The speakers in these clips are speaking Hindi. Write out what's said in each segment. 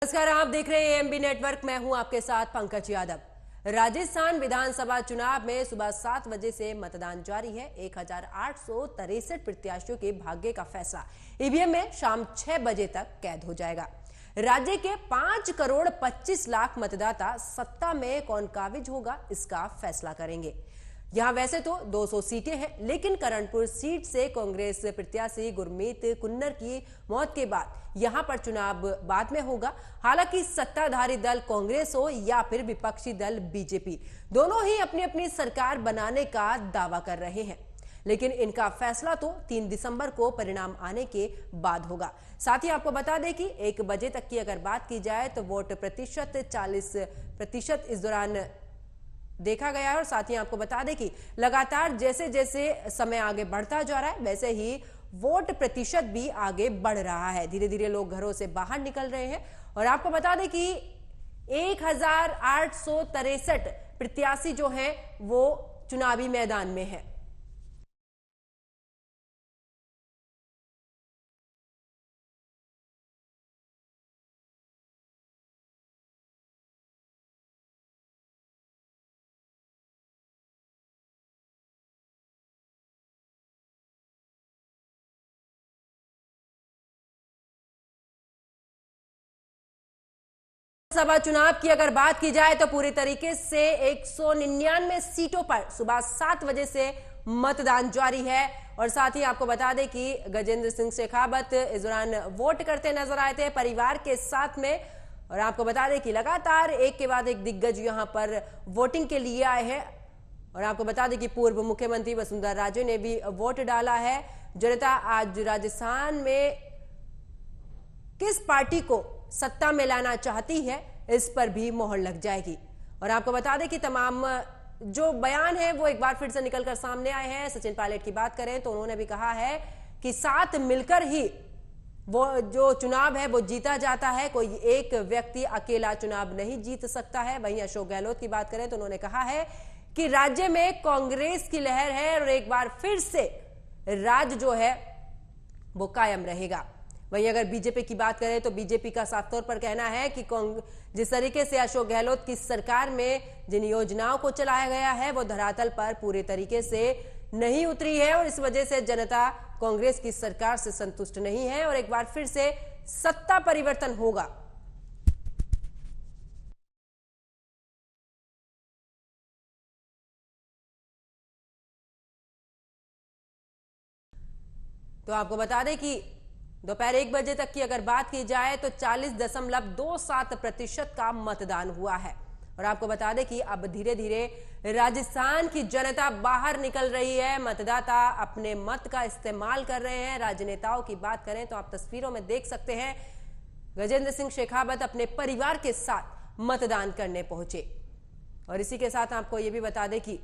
नमस्कार, आप देख रहे हैं एएमबी नेटवर्क। मैं हूं आपके साथ पंकज यादव। राजस्थान विधानसभा चुनाव में सुबह 7 बजे से मतदान जारी है। 1863 प्रत्याशियों के भाग्य का फैसला ईवीएम में शाम 6 बजे तक कैद हो जाएगा। राज्य के 5 करोड़ 25 लाख मतदाता सत्ता में कौन काबिज होगा, इसका फैसला करेंगे। यहां वैसे तो 200 सीटें हैं, लेकिन करणपुर सीट से कांग्रेस प्रत्याशी गुरमीत कुन्नर की मौत के बाद यहां पर चुनाव बाद में होगा। हालांकि सत्ताधारी दल कांग्रेस हो या फिर विपक्षी दल बीजेपी, दोनों ही अपनी अपनी सरकार बनाने का दावा कर रहे हैं, लेकिन इनका फैसला तो 3 दिसंबर को परिणाम आने के बाद होगा। साथ ही आपको बता दें कि 1 बजे तक की अगर बात की जाए तो वोट प्रतिशत 40% इस दौरान देखा गया है। और साथ ही आपको बता दें कि लगातार जैसे जैसे समय आगे बढ़ता जा रहा है, वैसे ही वोट प्रतिशत भी आगे बढ़ रहा है। धीरे धीरे लोग घरों से बाहर निकल रहे हैं। और आपको बता दें कि 1863 प्रत्याशी जो हैं वो चुनावी मैदान में है। सभा चुनाव की अगर बात की जाए तो पूरी तरीके से 199 सीटों पर सुबह 7 बजे से मतदान जारी है। और साथ ही आपको बता दें कि गजेंद्र सिंह शेखावत इस दौरान वोट करते नजर आए थे परिवार के साथ में। और आपको बता दें कि लगातार एक के बाद एक दिग्गज यहां पर वोटिंग के लिए आए हैं। और आपको बता दें कि पूर्व मुख्यमंत्री वसुंधरा राजे ने भी वोट डाला है। जनता आज राजस्थान में किस पार्टी को सत्ता में लाना चाहती है, इस पर भी मोहर लग जाएगी। और आपको बता दें कि तमाम जो बयान है वो एक बार फिर से निकलकर सामने आए हैं। सचिन पायलट की बात करें तो उन्होंने भी कहा है कि साथ मिलकर ही वो जो चुनाव है वो जीता जाता है, कोई एक व्यक्ति अकेला चुनाव नहीं जीत सकता है। वहीं अशोक गहलोत की बात करें तो उन्होंने कहा है कि राज्य में कांग्रेस की लहर है और एक बार फिर से राज्य जो है वो कायम रहेगा। वहीं अगर बीजेपी की बात करें तो बीजेपी का साफ तौर पर कहना है कि जिस तरीके से अशोक गहलोत की सरकार में जिन योजनाओं को चलाया गया है वो धरातल पर पूरे तरीके से नहीं उतरी है और इस वजह से जनता कांग्रेस की सरकार से संतुष्ट नहीं है और एक बार फिर से सत्ता परिवर्तन होगा। तो आपको बता दें कि दोपहर 1 बजे तक की अगर बात की जाए तो 40.27% का मतदान हुआ है। और आपको बता दें कि अब धीरे धीरे राजस्थान की जनता बाहर निकल रही है। मतदाता अपने मत का इस्तेमाल कर रहे हैं। राजनेताओं की बात करें तो आप तस्वीरों में देख सकते हैं गजेंद्र सिंह शेखावत अपने परिवार के साथ मतदान करने पहुंचे। और इसी के साथ आपको यह भी बता दें कि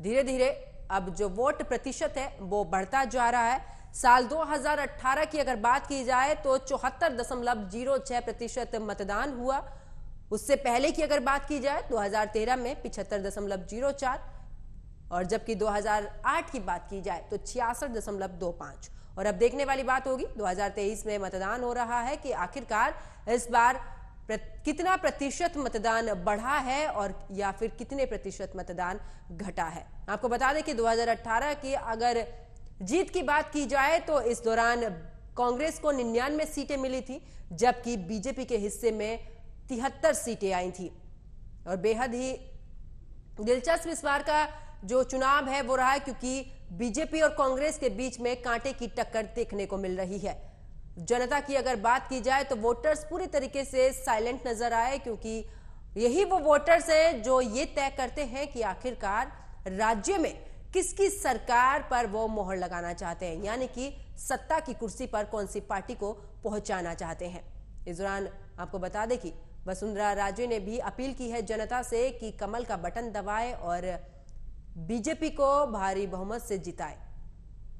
धीरे धीरे अब जो वोट प्रतिशत है वो बढ़ता जा रहा है। साल 2018 की अगर बात की जाए तो 74.06% मतदान हुआ। उससे पहले की अगर बात की जाए 2013 में 75.04 और जबकि 2008 की बात की जाए तो 66.25। और अब देखने वाली बात होगी 2023 में मतदान हो रहा है कि आखिरकार इस बार कितना प्रतिशत मतदान बढ़ा है और या फिर कितने प्रतिशत मतदान घटा है। आपको बता दें कि 2018 की अगर जीत की बात की जाए तो इस दौरान कांग्रेस को 99 सीटें मिली थी, जबकि बीजेपी के हिस्से में 73 सीटें आई थी। और बेहद ही दिलचस्प इस बार का जो चुनाव है वो रहा है, क्योंकि बीजेपी और कांग्रेस के बीच में कांटे की टक्कर देखने को मिल रही है। जनता की अगर बात की जाए तो वोटर्स पूरी तरीके से साइलेंट नजर आए, क्योंकि यही वो वोटर्स हैं जो ये तय करते हैं कि आखिरकार राज्य में किसकी सरकार पर वो मोहर लगाना चाहते हैं, यानी कि सत्ता की कुर्सी पर कौन सी पार्टी को पहुंचाना चाहते हैं। इस दौरान आपको बता दें कि वसुंधरा राजे ने भी अपील की है जनता से कि कमल का बटन दबाए और बीजेपी को भारी बहुमत से जिताए।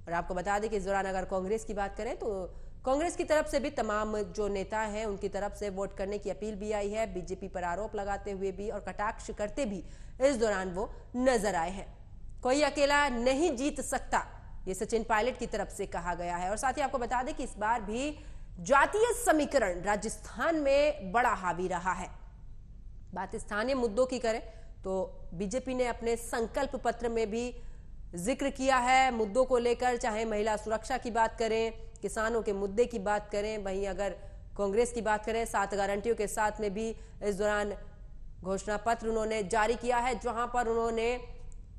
और आपको बता दें कि इस दौरान अगर कांग्रेस की बात करें तो कांग्रेस की तरफ से भी तमाम जो नेता हैं उनकी तरफ से वोट करने की अपील भी आई है। बीजेपी पर आरोप लगाते हुए भी और कटाक्ष करते भी इस दौरान वो नजर आए हैं। कोई अकेला नहीं जीत सकता, ये सचिन पायलट की तरफ से कहा गया है। और साथ ही आपको बता दें कि इस बार भी जातीय समीकरण राजस्थान में बड़ा हावी रहा है। बात स्थानीय मुद्दों की करें तो बीजेपी ने अपने संकल्प पत्र में भी जिक्र किया है मुद्दों को लेकर, चाहे महिला सुरक्षा की बात करें, किसानों के मुद्दे की बात करें, वहीं अगर कांग्रेस की बात करें 7 गारंटियों के साथ में भी इस दौरान घोषणा पत्र उन्होंने जारी किया है, जहां पर उन्होंने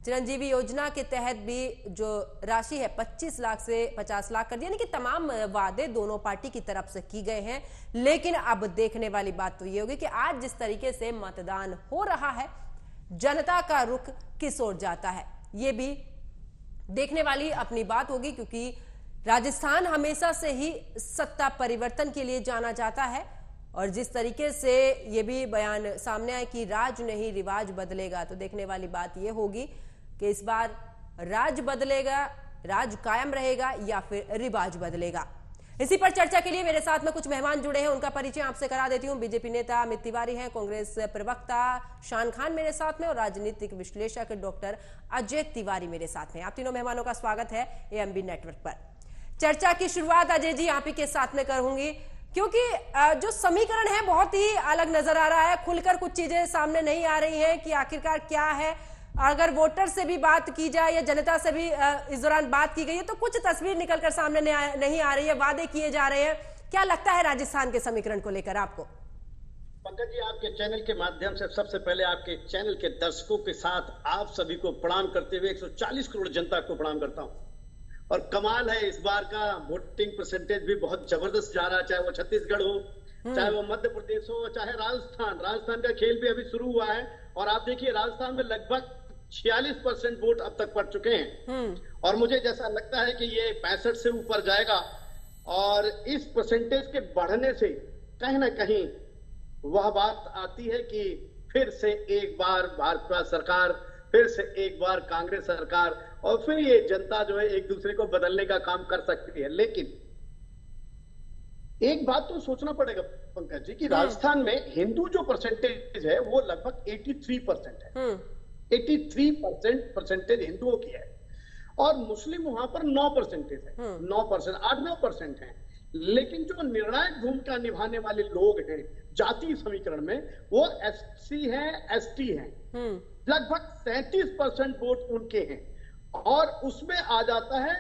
चिरंजीवी योजना के तहत भी जो राशि है 25 लाख से 50 लाख कर दिया, यानी कि तमाम वादे दोनों पार्टी की तरफ से की गए हैं। लेकिन अब देखने वाली बात तो ये होगी कि आज जिस तरीके से मतदान हो रहा है, जनता का रुख किस ओर जाता है, ये भी देखने वाली अपनी बात होगी, क्योंकि राजस्थान हमेशा से ही सत्ता परिवर्तन के लिए जाना जाता है। और जिस तरीके से ये भी बयान सामने आए कि राज नहीं रिवाज बदलेगा, तो देखने वाली बात ये होगी कि इस बार राज बदलेगा, राज कायम रहेगा या फिर रिवाज बदलेगा। इसी पर चर्चा के लिए मेरे साथ में कुछ मेहमान जुड़े हैं, उनका परिचय आपसे करा देती हूं। बीजेपी नेता अमित तिवारी हैं, कांग्रेस प्रवक्ता शान खान मेरे साथ में और राजनीतिक विश्लेषक डॉक्टर अजय तिवारी मेरे साथ में। आप तीनों मेहमानों का स्वागत है एएमबी नेटवर्क पर। चर्चा की शुरुआत अजय जी आप ही के साथ में करूंगी, क्योंकि जो समीकरण है बहुत ही अलग नजर आ रहा है, खुलकर कुछ चीजें सामने नहीं आ रही हैं कि आखिरकार क्या है। अगर वोटर से भी बात की जाए या जनता से भी इस दौरान बात की गई है तो कुछ तस्वीर निकलकर सामने नहीं आ रही है, वादे किए जा रहे हैं। क्या लगता है राजस्थान के समीकरण को लेकर आपको? पंकज जी, आपके चैनल के माध्यम से सबसे पहले आपके चैनल के दर्शकों के साथ आप सभी को प्रणाम करते हुए 140 करोड़ जनता को प्रणाम करता हूं। और कमाल है, इस बार का वोटिंग परसेंटेज भी बहुत जबरदस्त जा रहा है, चाहे वो छत्तीसगढ़ हो, चाहे वो मध्य प्रदेश हो, चाहे राजस्थान का खेल भी अभी शुरू हुआ है। और आप देखिए राजस्थान में लगभग 46% वोट अब तक पड़ चुके हैं और मुझे जैसा लगता है कि ये 65 से ऊपर जाएगा। और इस परसेंटेज के बढ़ने से कहीं ना कहीं वह बात आती है कि फिर से एक बार भाजपा सरकार, फिर से एक बार कांग्रेस सरकार, और फिर ये जनता जो है एक दूसरे को बदलने का काम कर सकती है। लेकिन एक बात तो सोचना पड़ेगा पंकज जी कि राजस्थान में हिंदू जो परसेंटेज है वो लगभग 83% है। 83% परसेंटेज हिंदुओं की है और मुस्लिम वहां पर 9% है, 9%, 8-9% है। लेकिन जो निर्णायक भूमिका निभाने वाले लोग हैं जातीय समीकरण में, वो एससी हैं, एसटी हैं। लगभग 37% वोट उनके हैं और उसमें आ जाता है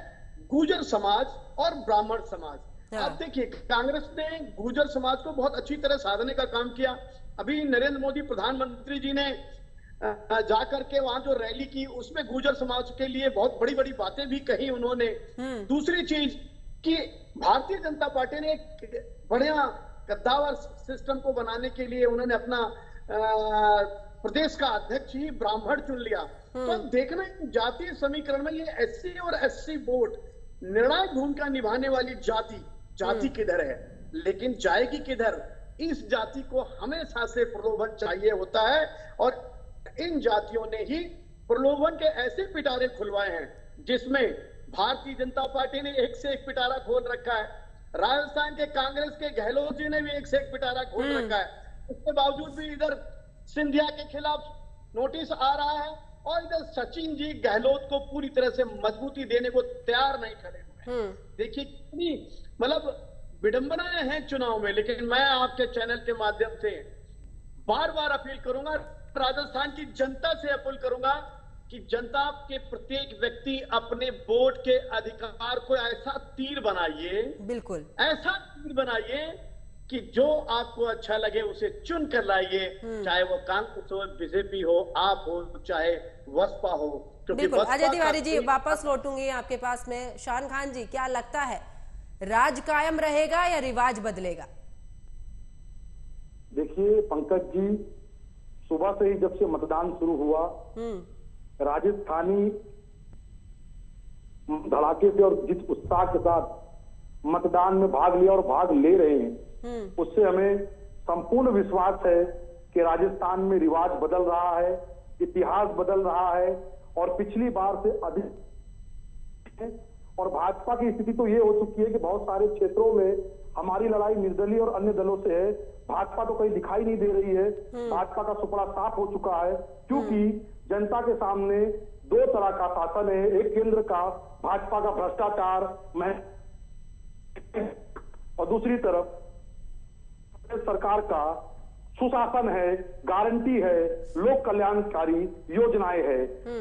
गुर्जर समाज और ब्राह्मण समाज। आप देखिए कांग्रेस ने गुर्जर समाज को बहुत अच्छी तरह साधने का काम किया। अभी नरेंद्र मोदी प्रधानमंत्री जी ने जाकर के वहां जो रैली की उसमें गुर्जर समाज के लिए बहुत बड़ी बड़ी बातें भी कही उन्होंने। दूसरी चीज कि भारतीय जनता पार्टी ने एक बढ़िया कद्दावर सिस्टम को बनाने के लिए उन्होंने अपना प्रदेश का अध्यक्ष ही ब्राह्मण चुन लिया। तो देखना जातीय समीकरण में ये एससी और एससी वोट निर्णायक भूमिका निभाने वाली जाति किधर है, लेकिन जाएगी किधर? इस जाति को हमेशा से प्रलोभन चाहिए होता है और इन जातियों ने ही प्रलोभन के ऐसे पिटारे खुलवाए हैं जिसमें भारतीय जनता पार्टी ने एक से एक पिटारा खोल रखा है। राजस्थान के कांग्रेस के गहलोत जी ने भी एक से एक पिटारा खोल रखा है। उसके बावजूद भी इधर सिंधिया के खिलाफ नोटिस आ रहा है और इधर सचिन जी गहलोत को पूरी तरह से मजबूती देने को तैयार नहीं खड़े हुए हैं। देखिए कितनी मतलब विडंबनाएं हैं चुनाव में। लेकिन मैं आपके चैनल के माध्यम से बार बार अपील करूंगा, राजस्थान की जनता से अपील करूंगा कि जनता के प्रत्येक व्यक्ति अपने वोट के अधिकार को ऐसा तीर बनाइए, बिल्कुल ऐसा तीर बनाइए कि जो आपको अच्छा लगे उसे चुन कर लाइए, चाहे वो कांग्रेस हो, बीजेपी हो, आप हो, चाहे बसपा हो। बिल्कुल अजय तिवारी जी, वापस लौटूंगी आपके पास में। शान खान जी, क्या लगता है राज कायम रहेगा या रिवाज बदलेगा? देखिए पंकज जी, सुबह से ही जब से मतदान शुरू हुआ राजस्थानी धड़ाके से और जिस उत्साह के साथ मतदान में भाग लिया और भाग ले रहे हैं, उससे हमें संपूर्ण विश्वास है कि राजस्थान में रिवाज बदल रहा है, इतिहास बदल रहा है और पिछली बार से अधिक। और भाजपा की स्थिति तो ये हो चुकी है कि बहुत सारे क्षेत्रों में हमारी लड़ाई निर्दलीय और अन्य दलों से है। भाजपा तो कहीं दिखाई नहीं दे रही है, भाजपा का सुपड़ा साफ हो चुका है, क्योंकि जनता के सामने दो तरह का शासन है। एक केंद्र का भाजपा का भ्रष्टाचार और दूसरी तरफ सरकार का सुशासन है, गारंटी है, लोक कल्याणकारी योजनाएं है।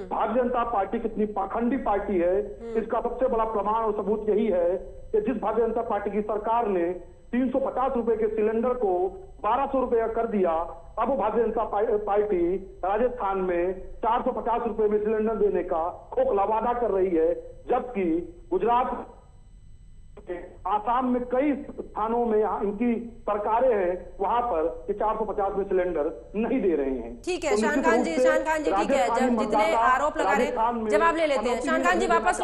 भारतीय जनता पार्टी कितनी पाखंडी पार्टी है, इसका सबसे बड़ा प्रमाण और सबूत यही है कि जिस भारतीय जनता पार्टी की सरकार ने 350 रुपए के सिलेंडर को 1200 रुपए का कर दिया, अब वो भारतीय जनता पार्टी राजस्थान में 450 रुपए में सिलेंडर देने का खोखला वादा कर रही है, जबकि गुजरात, आसाम में कई स्थानों में इनकी सरकारें हैं, वहां पर 450 में सिलेंडर नहीं दे रहे हैं। ठीक है शान खान जी, ठीक है, जब जितने आरोप लगा रहे हैं जवाब ले लेते हैं। शान खान जी वापस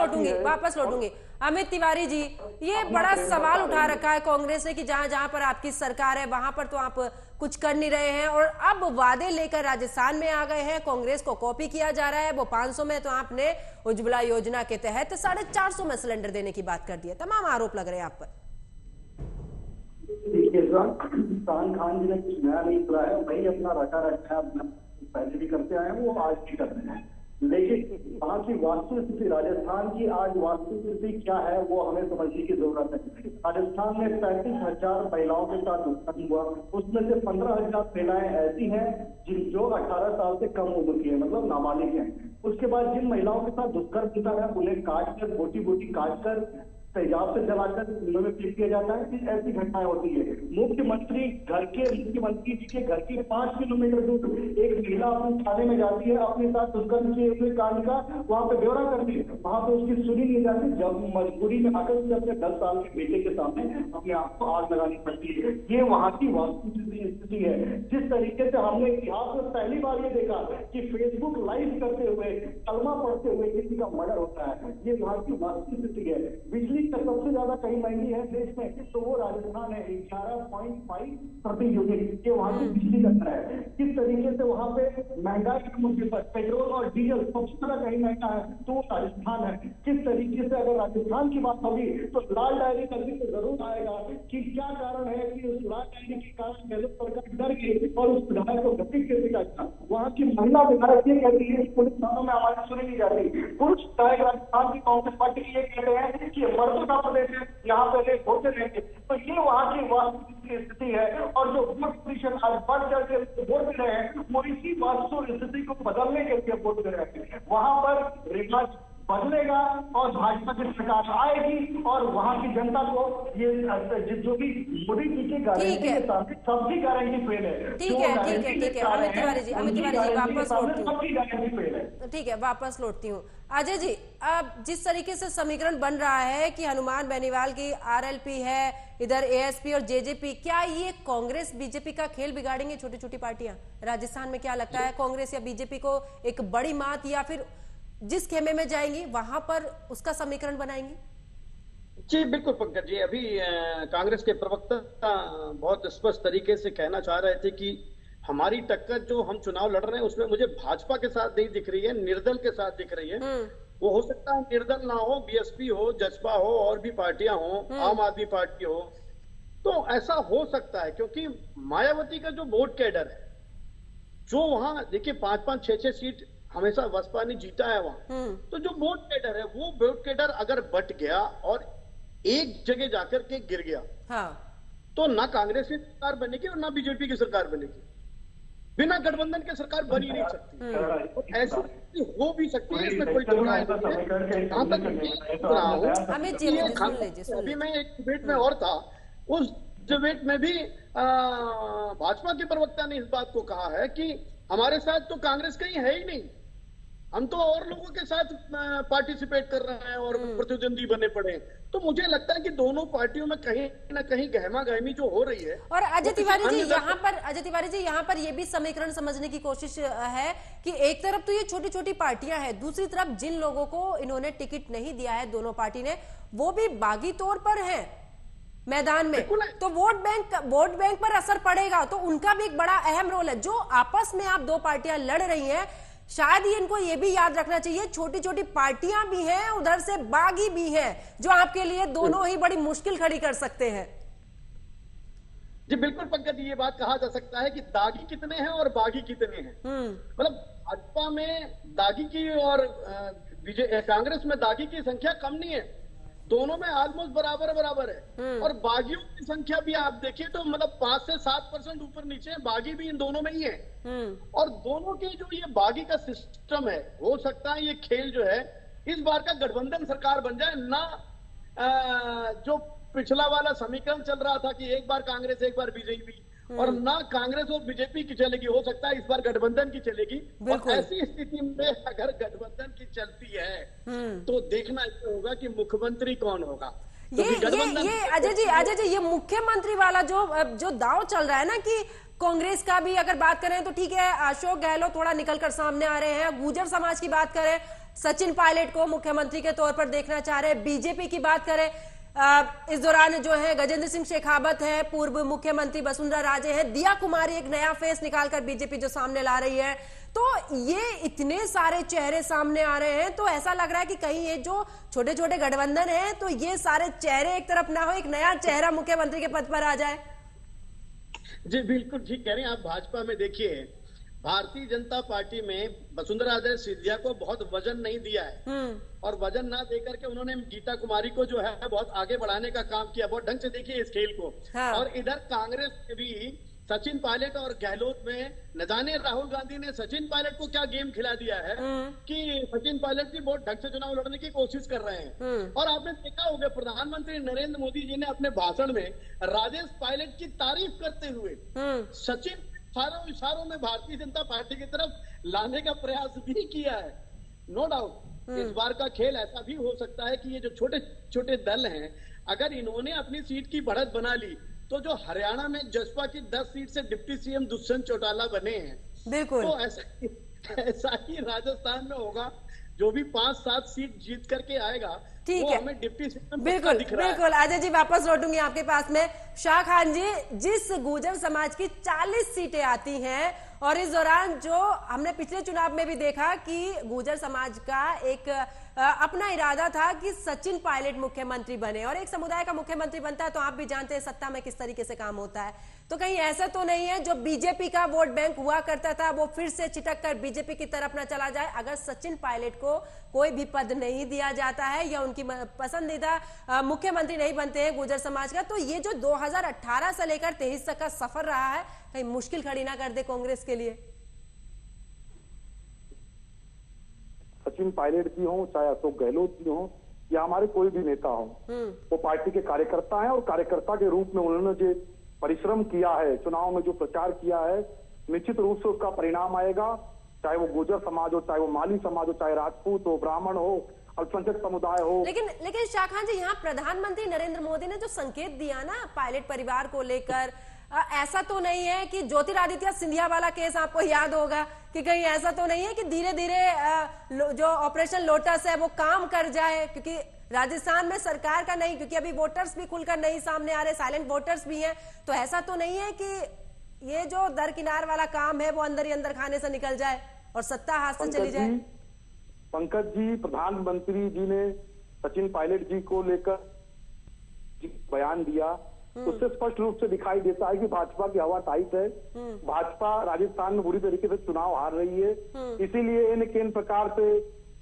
लौटूंगी। अमित तिवारी जी, ये बड़ा सवाल उठा रखा है कांग्रेस ने कि जहां जहां पर आपकी सरकार है वहां पर तो आप कुछ कर नहीं रहे हैं, और अब वादे लेकर राजस्थान में आ गए हैं, कांग्रेस को कॉपी किया जा रहा है। वो 500 में तो आपने उज्ज्वला योजना के तहत 450 में सिलेंडर देने की बात कर दी है। तमाम आरोप लग रहे हैं आप पर। शान खान जी ने कुछ नया नहीं सुना है, वही अपना रटा रखा है, अपना पहले भी करते आए हैं, वो आज भी कर रहे हैं। लेकिन वहाँ की वास्तु स्थिति, राजस्थान की आज वास्तु स्थिति क्या है वो हमें समझने की जरूरत है। राजस्थान में 35,000 महिलाओं के साथ दुष्कर्म हुआ, उसमें से 15,000 महिलाएं ऐसी हैं जो 18 साल से कम उम्र की है, मतलब नाबालिग हैं। उसके बाद जिन महिलाओं के साथ दुष्कर्म होता है उन्हें काट कर, बोटी बोटी काट कर, तेजाब से जलाकर चूल्हे में फेंक दिया जाता है। ऐसी घटनाएं होती है। मुख्यमंत्री जी के घर के 5 किलोमीटर दूर एक महिला अपने थाने में जाती है, अपने साथ दुष्कर्म किए हुए कांड का वहां पे ब्यौरा करती है, वहां पे उसकी सुनी नहीं जाती, जब मजबूरी में आकर उसे अपने 10 साल के बेटे के सामने अपने आप को आग लगानी पड़ती है। ये वहां की वास्तु स्थिति है। जिस तरीके से हमने इतिहास में पहली बार ये देखा कि फेसबुक लाइव करते हुए, कलमा पढ़ते हुए किसी का मर्डर होता है, ये वहां की वास्तु स्थिति है। बिजली सबसे ज्यादा कहीं महंगी है देश में तो वो राजस्थान है, 11.5 प्रति यूनिट ये वहां की बिजली का दर है। किस तरीके से वहां पे महंगाई के मुद्दे पर पेट्रोल और डीजल सबसे ज्यादा कहीं महंगा है तो वो राजस्थान है। किस तरीके से अगर राजस्थान की बात होगी तो लाल डायरी करके तो जरूर आएगा कि क्या कारण है कि उस लाल डायरी के कारण गहलोत सरकार डर गई और उस विधायक को गति कैसे करता। वहां की महिला विधायक ये कहती है पुलिस थानों में हमारी सुनी नहीं जाती। पुरुष विधायक राजस्थान की कांग्रेस पार्टी ये कहते हैं कि मर्दों का प्रदेश है, यहाँ पे होते रहेंगे। तो ये वहाँ की वास्तु स्थिति है, और जो वोट प्रतिशत आज बढ़ चढ़ के वोट दे रहे हैं वो इसी वास्तु स्थिति को बदलने के लिए वोट दे रहे हैं। वहां पर रिवाज बदलेगा और भाजपा की सरकार आएगी और वहां की जनता को ये जो भी मोदी जी की गारंटी के सामने सबकी गारंटी फेल है। ठीक है अमित तिवारी जी वापस लौटती हूँ। सबकी गारंटी फेल है। ठीक है, वापस लौटती हूँ। अजय जी, अब जिस तरीके से समीकरण बन रहा है कि हनुमान बेनीवाल की आरएलपी है, इधर एएसपी और जेजेपी, क्या ये कांग्रेस बीजेपी का खेल बिगाड़ेंगे छोटी छोटी पार्टियां राजस्थान में? क्या लगता है कांग्रेस या बीजेपी को एक बड़ी मात, या फिर जिस खेमे में जाएंगी वहां पर उसका समीकरण बनाएंगी? जी बिल्कुल पंकज जी, अभी कांग्रेस के प्रवक्ता बहुत स्पष्ट तरीके से कहना चाह रहे थे कि हमारी टक्कर जो हम चुनाव लड़ रहे हैं उसमें मुझे भाजपा के साथ नहीं दिख रही है, निर्दल के साथ दिख रही है। वो हो सकता है निर्दल ना हो, बीएसपी हो, जसपा हो, और भी पार्टियां हो, आम आदमी पार्टी हो, तो ऐसा हो सकता है। क्योंकि मायावती का जो वोट कैडर है, जो वहां देखिए 5-5, 6-6 सीट हमेशा बसपा ने जीता है वहां, तो जो वोट कैडर है वो वोट कैडर अगर बट गया और एक जगह जाकर के गिर गया, तो ना कांग्रेस की सरकार बनेगी और ना बीजेपी की सरकार बनेगी। बिना गठबंधन के सरकार बन ही नहीं सकती। ऐसी हो भी सकती है, इसमें कोई टुकड़ा नहीं है। अभी मैं एक डिबेट में और था, उस डिबेट में भी भाजपा के प्रवक्ता ने इस बात को कहा है कि हमारे साथ तो कांग्रेस कहीं है ही नहीं, हम तो और लोगों के साथ पार्टिसिपेट कर रहे हैं और प्रतिद्वंदी बने पड़े। तो मुझे लगता है कि दोनों पार्टियों में कहीं ना कहीं गहमा गहमी जो हो रही है। और अजय तिवारी जी यहाँ पर ये भी समीकरण समझने की कोशिश है कि एक तरफ तो ये छोटी छोटी पार्टियां हैं, दूसरी तरफ जिन लोगों को इन्होंने टिकट नहीं दिया है दोनों पार्टी ने, वो भी बागी तौर पर है मैदान में, तो वोट बैंक पर असर पड़ेगा। तो उनका भी एक बड़ा अहम रोल है। जो आपस में आप दो पार्टियां लड़ रही हैं, शायद ही इनको ये भी याद रखना चाहिए छोटी छोटी पार्टियां भी हैं, उधर से बागी भी हैं, जो आपके लिए दोनों ही बड़ी मुश्किल खड़ी कर सकते हैं। जी बिल्कुल पंकज, ये बात कहा जा सकता है कि दागी कितने हैं और बागी कितने हैं। मतलब भाजपा में दागी की और कांग्रेस में दागी की संख्या कम नहीं है, दोनों में ऑलमोस्ट बराबर बराबर है। और बागियों की संख्या भी आप देखिए तो मतलब 5 से 7% ऊपर नीचे है, बागी भी इन दोनों में ही है। और दोनों के जो ये बागी का सिस्टम है, हो सकता है ये खेल जो है इस बार का गठबंधन सरकार बन जाए ना। जो पिछला वाला समीकरण चल रहा था कि एक बार कांग्रेस एक बार बीजेपी, और ना कांग्रेस और बीजेपी की चलेगी, हो सकता है इस बार गठबंधन की चलेगी। और ऐसी स्थिति में अगर गठबंधन की चलती है तो देखना इसमें होगा कि मुख्यमंत्री कौन होगा। ये अजय जी ये मुख्यमंत्री वाला जो दाव चल रहा है ना, कि कांग्रेस का भी अगर बात करें तो ठीक है, अशोक गहलोत थोड़ा निकलकर सामने आ रहे हैं। गुर्जर समाज की बात करें, सचिन पायलट को मुख्यमंत्री के तौर पर देखना चाह रहे हैं। बीजेपी की बात करें, इस दौरान जो है गजेंद्र सिंह शेखावत है, पूर्व मुख्यमंत्री वसुंधरा राजे है, दिया कुमारी एक नया फेस निकालकर बीजेपी जो सामने ला रही है। तो ये इतने सारे चेहरे सामने आ रहे हैं, तो ऐसा लग रहा है कि कहीं ये जो छोटे छोटे गठबंधन है तो ये सारे चेहरे एक तरफ ना हो, एक नया चेहरा मुख्यमंत्री के पद पर आ जाए। जी बिल्कुल ठीक कह रहे हैं आप। भाजपा में देखिए, भारतीय जनता पार्टी में वसुंधरा राजे सिंधिया को बहुत वजन नहीं दिया है, और वजन ना देकर के उन्होंने गीता कुमारी को जो है बहुत आगे बढ़ाने का काम किया। बहुत ढंग से देखिए इस खेल को। हाँ। और इधर कांग्रेस में भी सचिन पायलट और गहलोत में न जाने राहुल गांधी ने सचिन पायलट को क्या गेम खिला दिया है कि सचिन पायलट भी बहुत ढंग से चुनाव लड़ने की कोशिश कर रहे हैं। और आपने देखा होगा प्रधानमंत्री नरेंद्र मोदी जी ने अपने भाषण में राजेश पायलट की तारीफ करते हुए सचिन सारों इशारों में भारतीय जनता पार्टी की तरफ लाने का प्रयास भी किया है। नो डाउट इस बार का खेल ऐसा भी हो सकता है कि ये जो छोटे छोटे दल हैं, अगर इन्होंने अपनी सीट की बढ़त बना ली तो जो हरियाणा में जसपा की 10 सीट से डिप्टी सीएम दुष्यंत चौटाला बने हैं, बिल्कुल तो ऐसा ही राजस्थान में होगा। जो भी 5-7 सीट जीत करके आएगा वो हमें डिप्टी सीएम बिल्कुल बिल्कुल। अजय जी वापस लौटूंगी आपके पास में। शाह खान जी, जिस गुर्जर समाज की 40 सीटें आती हैं, और इस दौरान जो हमने पिछले चुनाव में भी देखा कि गुर्जर समाज का एक अपना इरादा था कि सचिन पायलट मुख्यमंत्री बने, और एक समुदाय का मुख्यमंत्री बनता है तो आप भी जानते हैं सत्ता में किस तरीके से काम होता है। तो कहीं ऐसा तो नहीं है जो बीजेपी का वोट बैंक हुआ करता था वो फिर से चिटक कर बीजेपी की तरफ न चला जाए? अगर सचिन पायलट को कोई भी पद नहीं दिया जाता है या उनकी पसंदीदा मुख्यमंत्री नहीं बनते हैं गुर्जर समाज का, तो ये जो 2018 से लेकर 23 तक का सफर रहा है, कहीं मुश्किल खड़ी ना कर दे कांग्रेस के लिए? सचिन पायलट जी हों, चाहे अशोक गहलोत जी हों, या हमारे कोई भी नेता हों, वो पार्टी के कार्यकर्ता हैं, और कार्यकर्ता के रूप में उन्होंने जो परिश्रम किया है, चुनाव में जो प्रचार किया है, निश्चित रूप से उसका परिणाम आएगा। चाहे वो गुर्जर समाज हो, चाहे वो माली समाज हो, चाहे राजपूत हो, ब्राह्मण हो, अल्पसंख्यक समुदाय हो। लेकिन शाह खान जी, यहाँ प्रधानमंत्री नरेंद्र मोदी ने जो संकेत दिया ना पायलट परिवार को लेकर, ऐसा तो नहीं है कि ज्योतिरादित्य सिंधिया वाला केस आपको याद होगा, कि कहीं ऐसा तो नहीं है कि धीरे धीरे जो ऑपरेशन लोटस है वो काम कर जाए? क्योंकि राजस्थान में सरकार का नहीं, क्योंकि अभी वोटर्स भी खुलकर नहीं सामने आ रहे, साइलेंट वोटर्स भी हैं, तो ऐसा तो नहीं है कि ये जो दरकिनार वाला काम है वो अंदर ही अंदर खाने से निकल जाए और सत्ता हाथ से चली जाए? पंकज जी, प्रधानमंत्री जी ने सचिन पायलट जी को लेकर बयान दिया, उससे स्पष्ट रूप से दिखाई देता है कि भाजपा की हवा टाइट है। भाजपा राजस्थान में बुरी तरीके से चुनाव हार रही है, इसीलिए इन किन प्रकार से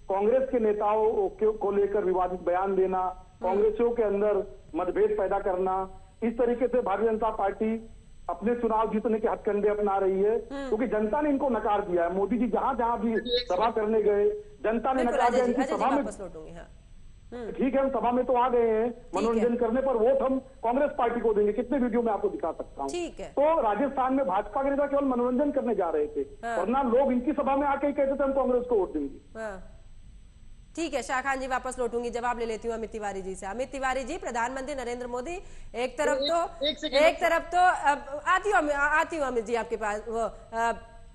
कांग्रेस के नेताओं को लेकर विवादित बयान देना, कांग्रेसियों के अंदर मतभेद पैदा करना, इस तरीके से भारतीय जनता पार्टी अपने चुनाव जीतने के हथकंडे अपना रही है, क्योंकि जनता ने इनको नकार दिया है। मोदी जी जहां जहां भी सभा करने गए, जनता ने नकार दिया। इनकी सभा में ठीक है, हम सभा में तो आ गए हैं, मनोरंजन करने पर वोट हम कांग्रेस पार्टी को देंगे, कितने वीडियो में आपको दिखा सकता हूँ। तो राजस्थान में भाजपा के नेता केवल मनोरंजन करने जा रहे थे, वरना लोग इनकी सभा में आके ही कहते थे हम कांग्रेस को वोट देंगे। ठीक है शाह खान जी, वापस लौटूंगी, जवाब ले लेती हूँ अमित तिवारी जी से। अमित तिवारी जी, प्रधानमंत्री नरेंद्र मोदी एक तरफ तो आती हूँ अमित जी आपके पास,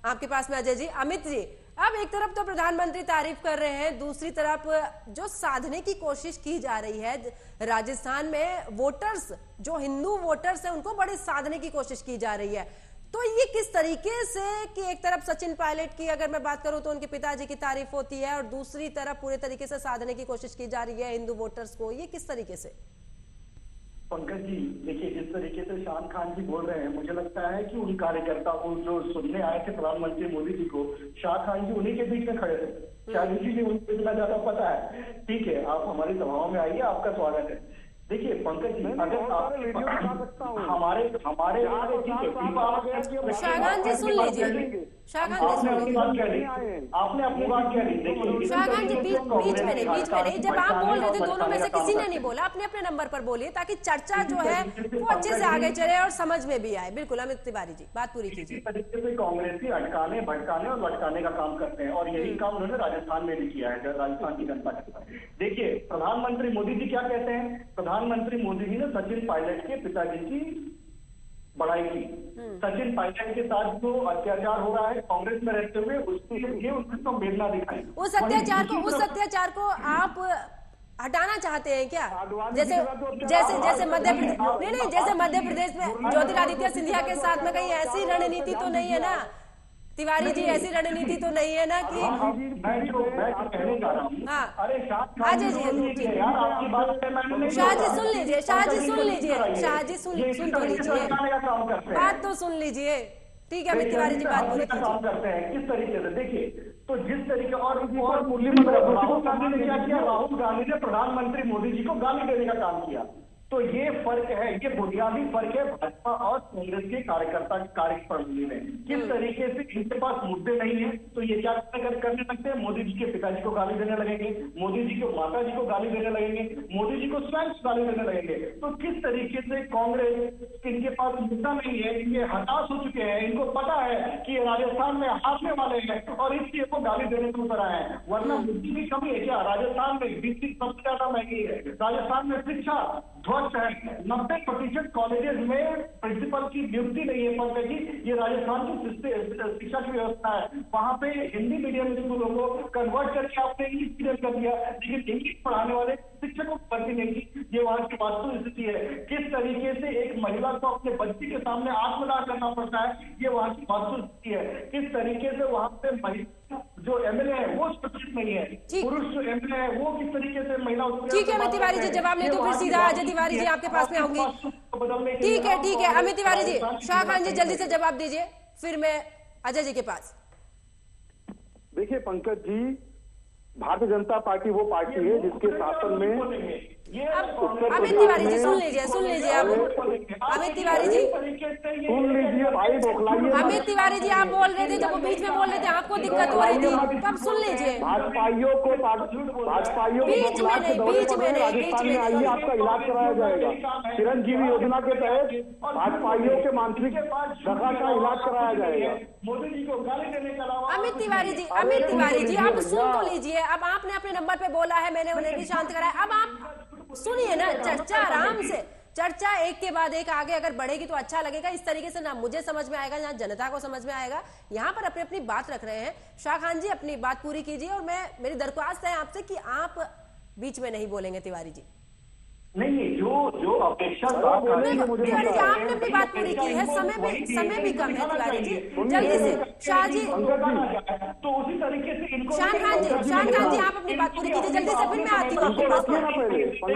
आपके पास में अजय जी। अमित जी, अब एक तरफ तो प्रधानमंत्री तारीफ कर रहे हैं, दूसरी तरफ जो साधने की कोशिश की जा रही है राजस्थान में, वोटर्स जो हिंदू वोटर्स हैं उनको बड़े साधने की कोशिश की जा रही है, तो ये किस तरीके से कि एक तरफ सचिन पायलट की अगर मैं बात करूं तो उनके पिताजी की तारीफ होती है और दूसरी तरफ पूरे तरीके से साधने की कोशिश की जा रही है हिंदू वोटर्स को, ये किस तरीके से? पंकज जी देखिए, जिस तरीके से शान खान जी बोल रहे हैं, मुझे लगता है कि उन कार्यकर्ताओं जो सुनने आए थे प्रधानमंत्री मोदी जी को, शाह खान जी उन्हीं के बीच में खड़े थे। शायद इसीलिए उनको इतना ज्यादा पता है। ठीक है, आप हमारी सभाओं में आइए, आपका स्वागत है। देखिए पंकज जी, अगर आप हमारे शाहखान जी सुन लीजिए, शाहखान जी सुन लीजिए, आपने अपनी बात कह दी। देखिए शाहखान जी बीच में नहीं, जब आप बोल रहे थे दोनों में से किसी ने नहीं बोला, अपने अपने नंबर पर बोलिए ताकि चर्चा जो है वो अच्छे से आगे चले और समझ में भी आए। बिल्कुल अमित तिवारी जी, बात पूरी कीजिए। इस तरीके से कांग्रेसी अटकाने, भटकाने और लटकाने का काम करते हैं, और यही काम उन्होंने राजस्थान में भी किया है, राजस्थान की जनता के साथ। देखिए प्रधानमंत्री मोदी जी क्या कहते हैं, प्रधानमंत्री मोदी जी ने सचिन पायलट के पिताजी की बड़ाई की। सचिन पायलट के साथ जो अत्याचार हो रहा है कांग्रेस में रहते हुए, उसके लिए उन्होंने संवेदना दिखाई। उस अत्याचार को आप हटाना चाहते हैं क्या? जैसे मध्य प्रदेश, नहीं जैसे मध्य प्रदेश में ज्योतिरादित्य सिंधिया के साथ में कहीं ऐसी रणनीति तो नहीं है ना तिवारी जी, ऐसी रणनीति तो नहीं है ना कि मैं जो कहने जा रहा हूँ। हाँ अरे शाह जी सुन लीजिए, शाह जी सुन तो लीजिए, बात तो सुन लीजिए। ठीक है अमित तिवारी जी, बात पूरी काम करते हैं किस तरीके से। देखिए तो जिस तरीके और राहुल गांधी ने क्या किया, राहुल गांधी ने प्रधानमंत्री मोदी जी को गाली देने का काम किया। तो ये फर्क है, ये बुनियादी फर्क है भाजपा और कांग्रेस के कार्यकर्ता की कार्यप्रणाली में। किस तरीके से इनके पास मुद्दे नहीं है तो ये क्या करने लगते हैं, मोदी जी के पिताजी को गाली देने लगेंगे, मोदी जी को माता जी को गाली देने लगेंगे, मोदी जी को स्वयं गाली देने लगेंगे। तो किस तरीके से कांग्रेस, इनके पास मुद्दा नहीं है, ये हताश हो चुके हैं, इनको पता है कि राजस्थान में हारने वाले हैं और इसलिए वो गाली देने को उतर आए हैं। वरना मुद्दे की कमी है क्या? राजस्थान में बिजली सबसे ज्यादा महंगी है, राजस्थान में शिक्षा ध्वस्त है, 90% कॉलेजेस में प्रिंसिपल की नियुक्ति नहीं है पंकज जी। ये राजस्थान की शिक्षा की व्यवस्था है, वहां पे हिंदी मीडियम स्कूलों को कन्वर्ट करके आपने इंग्लिश मीडियम कर दिया, लेकिन इंग्लिश पढ़ाने वाले शिक्षकों को भर्ती नहीं की। ये वहां की वास्तु स्थिति है। किस तरीके से एक महिला को अपने बच्चे के सामने आत्मदाह करना पड़ता है, ये वहां की वास्तु स्थिति है। किस तरीके से वहां पे महिला जो एमएलए है वो सुरक्षित नहीं है, पुरुष जो एमएलए है वो किस तरीके से महिला। ठीक है अमित तिवारी जी, जवाब नहीं तो फिर सीधा अजय तिवारी जी आपके पास में आऊंगी। ठीक है अमित तिवारी जी, शाहखान जी जल्दी से जवाब दीजिए, फिर मैं अजय जी के पास। देखिए पंकज जी, भारतीय जनता पार्टी वो पार्टी है जिसके शासन में अमित तिवारी जी सुन लीजिए अब अमित तिवारी जी सुन लीजिए भाई, बोखलाइए। अमित तिवारी जी आप बोल रहे थे, जब वो बीच में बोल रहे थे आपको दिक्कत हो रही थी, तब सुन लीजिए। भाजपाइयों को बीच में राजस्थान में आइए, आपका इलाज कराया जाएगा। चिरंजीवी योजना के तहत भाजपाइयों के मानसिक दशा का इलाज कराया जाएगा। मोदी जी को गाली देने के अलावा अमित तिवारी जी आप सुन तो लीजिए। अब आपने अपने नंबर पे बोला है, मैंने उन्हें भी शांत कराया। अब आप सुनिए ना, चर्चा आराम से, चर्चा एक के बाद एक आगे अगर बढ़ेगी तो अच्छा लगेगा। इस तरीके से ना मुझे समझ में आएगा ना जनता को समझ में आएगा। यहाँ पर अपनी अपनी बात रख रहे हैं। शाहखान जी अपनी बात पूरी कीजिए, और मेरी दरख्वास्त है आपसे कि आप बीच में नहीं बोलेंगे तिवारी जी। नहीं, जो अपेक्षा तिवारी जी आपने अपनी बात पूरी की है, समय भी कम है तिवारी जी, जल्दी से शाह जी, तो उसी तरीके से इनको शाहखान जी आप अपनी बात पूरी कीजिए जल्दी से, फिर मैं आती हूँ आपके पास।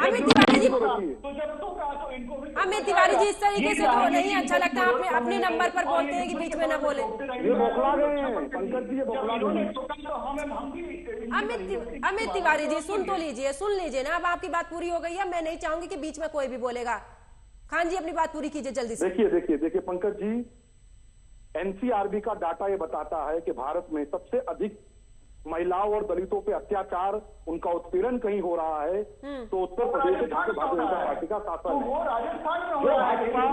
अमित तिवारी जी, अमित तिवारी जी इस तरीके से तो नहीं अच्छा लगता। आप अपने नंबर पर बोलते हैं कि बीच में ना बोले। अमित तिवारी जी सुन लीजिए ना, अब आपकी बात पूरी हो गई है, मैं नहीं चाहूंगी कि बीच में कोई भी बोलेगा। खान जी अपनी बात पूरी कीजिए जल्दी से। देखिए पंकज जी, एनसीआरबी का डाटा ये बताता है कि भारत में सबसे अधिक महिलाओं और दलितों पे अत्याचार, उनका उत्पीड़न कहीं हो रहा है तो उत्तर प्रदेश है, जहाँ भारतीय जनता पार्टी का शासन है। जो भाजपा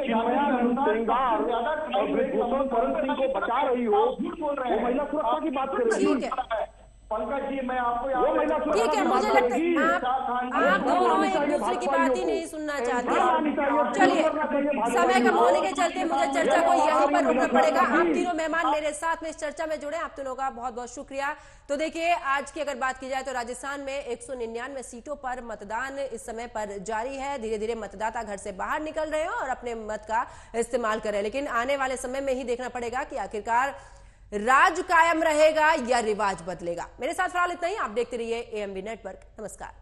श्यामयानंद और ब्रिजभूषण शरण सिंह को बचा रही हो, वो महिला सुरक्षा की बात करेगी। पंकज जी मैं आपको ठीक है, मुझे लगता है आप दोनों एक दूसरे की बात ही नहीं सुनना चाहते। चलिए, समय कम होने के चलते मुझे चर्चा को यहीं पर रोकना पड़ेगा। आप तीनों मेहमान मेरे साथ में इस चर्चा में जुड़े, आप तीनों का बहुत बहुत शुक्रिया। तो देखिए, आज की अगर बात की जाए तो राजस्थान में 199 सीटों पर मतदान इस समय पर जारी है। धीरे धीरे मतदाता घर से बाहर निकल रहे हैं और अपने मत का इस्तेमाल कर रहे हैं, लेकिन आने वाले समय में ही देखना पड़ेगा कि आखिरकार राज कायम रहेगा या रिवाज बदलेगा। मेरे साथ फिलहाल इतना ही। आप देखते रहिए AMV नेटवर्क। नमस्कार।